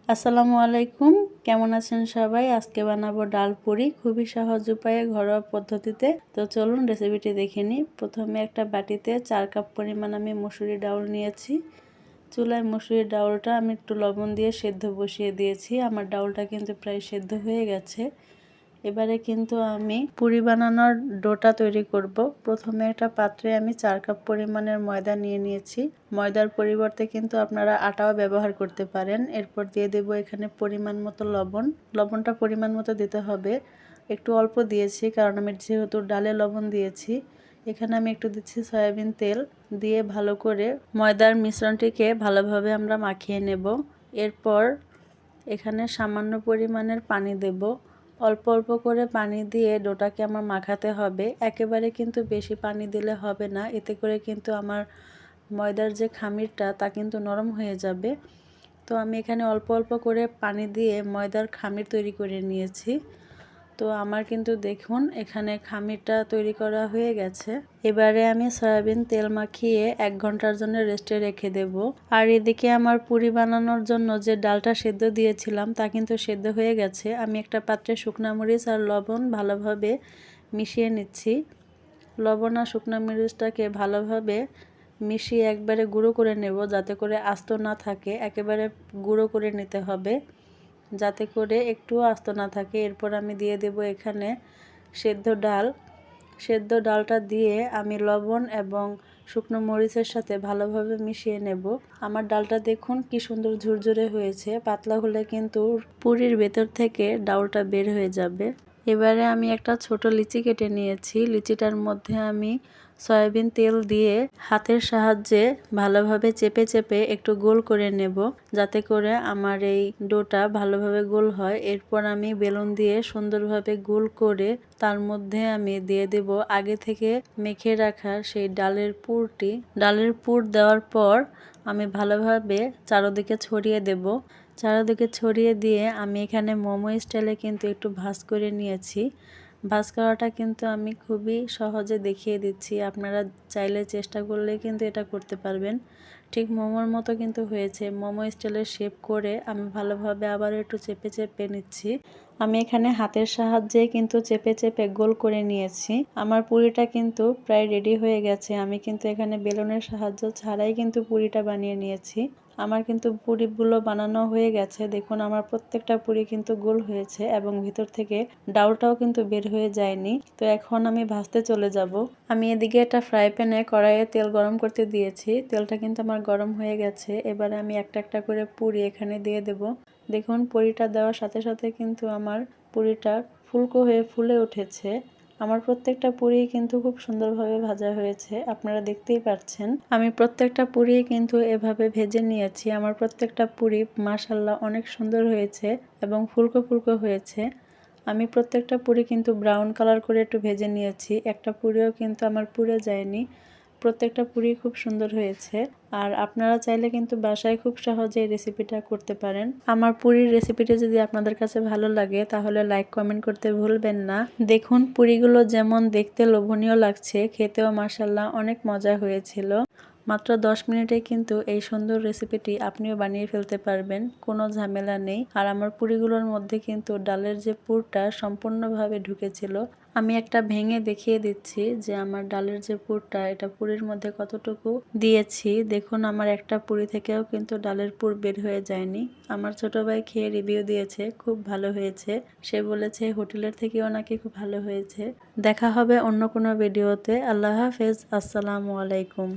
আসসালামু আলাইকুম, কেমন আছেন সবাই? আজকে বানাবো ডাল পুরি খুবই সহজ উপায়ে ঘরোয়া পদ্ধতিতে। তো চলুন রেসিপিটি দেখে নিই। প্রথমে একটা বাটিতে 4 কাপ পরিমাণ আমি মসুরি ডাউল নিয়েছি। চুলায় মসুরি ডাউলটা আমি একটু লবণ দিয়ে সেদ্ধ বসিয়ে দিয়েছি। আমার ডাউলটা কিন্তু প্রায় সেদ্ধ হয়ে গেছে। এবারে কিন্তু আমি পুরি বানানোর ডোটা তৈরি করব। প্রথমে একটা পাত্রে আমি 4 কাপ পরিমাণের ময়দা নিয়ে নিয়েছি। ময়দার পরিবর্তে কিন্তু আপনারা আটাও ব্যবহার করতে পারেন। এরপর দিয়ে দেব এখানে পরিমাণ মতো লবণ। লবণটা পরিমাণ মতো দিতে হবে। একটু অল্প দিয়েছি কারণ আমি যেহেতু ডালে লবণ দিয়েছি। এখানে আমি একটু দিচ্ছি সয়াবিন তেল। দিয়ে ভালো করে ময়দার মিশ্রণটিকে ভালোভাবে আমরা মাখিয়ে নেব। এরপর এখানে সামান্য পরিমাণের পানি দেব। অল্প অল্প করে পানি দিয়ে ডোটাকে আমার মাখাতে হবে। একেবারে কিন্তু বেশি পানি দিলে হবে না, এতে করে কিন্তু আমার ময়দার যে খামিরটা তা কিন্তু নরম হয়ে যাবে। তো আমি এখানে অল্প অল্প করে পানি দিয়ে ময়দার খামির তৈরি করে নিয়েছি। তো আমার কিন্তু দেখুন এখানে খামিরটা তৈরি করা হয়ে গেছে। এবারে আমি সয়াবিন তেল মাখিয়ে 1 ঘন্টার জন্য রেস্টে রেখে দেব। আর এদিকে আমার পুরি বানানোর জন্য যে ডালটা সেদ্ধ দিয়েছিলাম তা কিন্তু সেদ্ধ হয়ে গেছে। আমি একটা পাত্রে শুকনা মরিচ আর লবণ ভালোভাবে মিশিয়ে নিচ্ছি। লবণ আর শুকনা মরিচটাকে ভালোভাবে মিশিয়ে একবারে গুঁড়ো করে নেব, যাতে করে আস্ত না থাকে। একেবারে গুঁড়ো করে নিতে হবে যাতে করে একটুও আস্ত না থাকে। এরপর আমি দিয়ে দেব এখানে সেদ্ধ ডাল। সেদ্ধ ডালটা দিয়ে আমি লবণ এবং শুকনো মরিচের সাথে ভালোভাবে মিশিয়ে নেব। আমার ডালটা দেখুন কি সুন্দর ঝুরঝুরে হয়েছে। পাতলা হলে কিন্তু পুরির ভেতর থেকে ডালটা বের হয়ে যাবে। এবারে আমি একটা ছোট লিচি কেটে নিয়েছি। লিচিটার মধ্যে আমি সয়াবিন তেল দিয়ে হাতের সাহায্যে ভালোভাবে চেপে চেপে একটু গোল করে নেব, যাতে করে আমার এই ডোটা ভালোভাবে গোল হয়। এরপর আমি বেলুন দিয়ে সুন্দরভাবে গোল করে তার মধ্যে আমি দিয়ে দেব আগে থেকে মেখে রাখা সেই ডালের পুরটি। ডালের পুর দেওয়ার পর আমি ভালোভাবে চারদিকে ছড়িয়ে দেব। চারদিকে ছড়িয়ে দিয়ে আমি এখানে মোমো স্টাইলে কিন্তু একটু ভাঁজ করে নিয়েছি। ভাঁজ করাটা কিন্তু আমি খুবই সহজে দেখিয়ে দিচ্ছি। আপনারা চাইলে চেষ্টা করলে কিন্তু এটা করতে পারবেন। ঠিক মোমোর মতো কিন্তু হয়েছে। মোমো স্টাইলের শেপ করে আমি ভালোভাবে আবার একটু চেপে চেপে নিচ্ছি। আমি এখানে হাতের সাহায্যে কিন্তু চেপে চেপে গোল করে নিয়েছি। আমার পুরিটা কিন্তু প্রায় রেডি হয়ে গেছে। আমি কিন্তু এখানে বেলুনের সাহায্য ছাড়াই কিন্তু পুরিটা বানিয়ে নিয়েছি। আমার কিন্তু পুরিগুলো বানানো হয়ে গেছে। দেখুন আমার প্রত্যেকটা পুরি কিন্তু গোল হয়েছে এবং ভিতর থেকে ডাউলটাও কিন্তু বের হয়ে যায়নি। তো এখন আমি ভাজতে চলে যাব। আমি এদিকে একটা ফ্রাই প্যানে কড়াইয়ে তেল গরম করতে দিয়েছি। তেলটা কিন্তু আমার গরম হয়ে গেছে। এবারে আমি একটা একটা করে পুরি এখানে দিয়ে দেব। দেখুন পুরিটা দেওয়ার সাথে সাথে কিন্তু আমার পুরিটা ফুলকো হয়ে ফুলে উঠেছে। আমার প্রত্যেকটা পুরি কিন্তু খুব সুন্দরভাবে ভাজা হয়েছে, আপনারা দেখতেই পাচ্ছেন। আমি প্রত্যেকটা পুরি কিন্তু এভাবে ভেজে নিয়েছি। আমার প্রত্যেকটা পুরি মাশাআল্লাহ অনেক সুন্দর হয়েছে এবং ফুলকো ফুলকো হয়েছে। আমি প্রত্যেকটা পুরি কিন্তু ব্রাউন কালার করে একটু ভেজে নিয়েছি। একটা পুরিও কিন্তু আমার পুড়ে যায়নি। প্রত্যেকটা পুরি খুব সুন্দর হয়েছে। আর আপনারা চাইলে কিন্তু বাসায় খুব সহজে এই রেসিপিটা করতে পারেন। আমার পুরির রেসিপিটা যদি আপনাদের কাছে ভালো লাগে তাহলে লাইক কমেন্ট করতে ভুলবেন না। দেখুন পুরিগুলো যেমন দেখতে লোভনীয় লাগছে, খেতেও মাশাআল্লাহ অনেক মজা হয়েছিল। মাত্র 10 মিনিটে কিন্তু এই সুন্দর রেসিপিটি আপনিও বানিয়ে ফেলতে পারবেন, কোনো ঝামেলা নেই। আর আমার পুরিগুলোর মধ্যে কিন্তু ডালের যে পুরটা সম্পূর্ণভাবে ঢুকেছিল। আমি একটা ভেঙে দেখিয়ে দিচ্ছি যে আমার ডালের যে পুরটা এটা পুরির মধ্যে কতটুকু দিয়েছি। দেখুন আমার একটা পুরি থেকেও কিন্তু ডালের পুর বের হয়ে যায়নি। আমার ছোট ভাই খেয়ে রিভিউ দিয়েছে, খুব ভালো হয়েছে। সে বলেছে হোটেলের থেকেও নাকি খুব ভালো হয়েছে। দেখা হবে অন্য কোনো ভিডিওতে। আল্লাহ হাফেজ, আসসালামু আলাইকুম।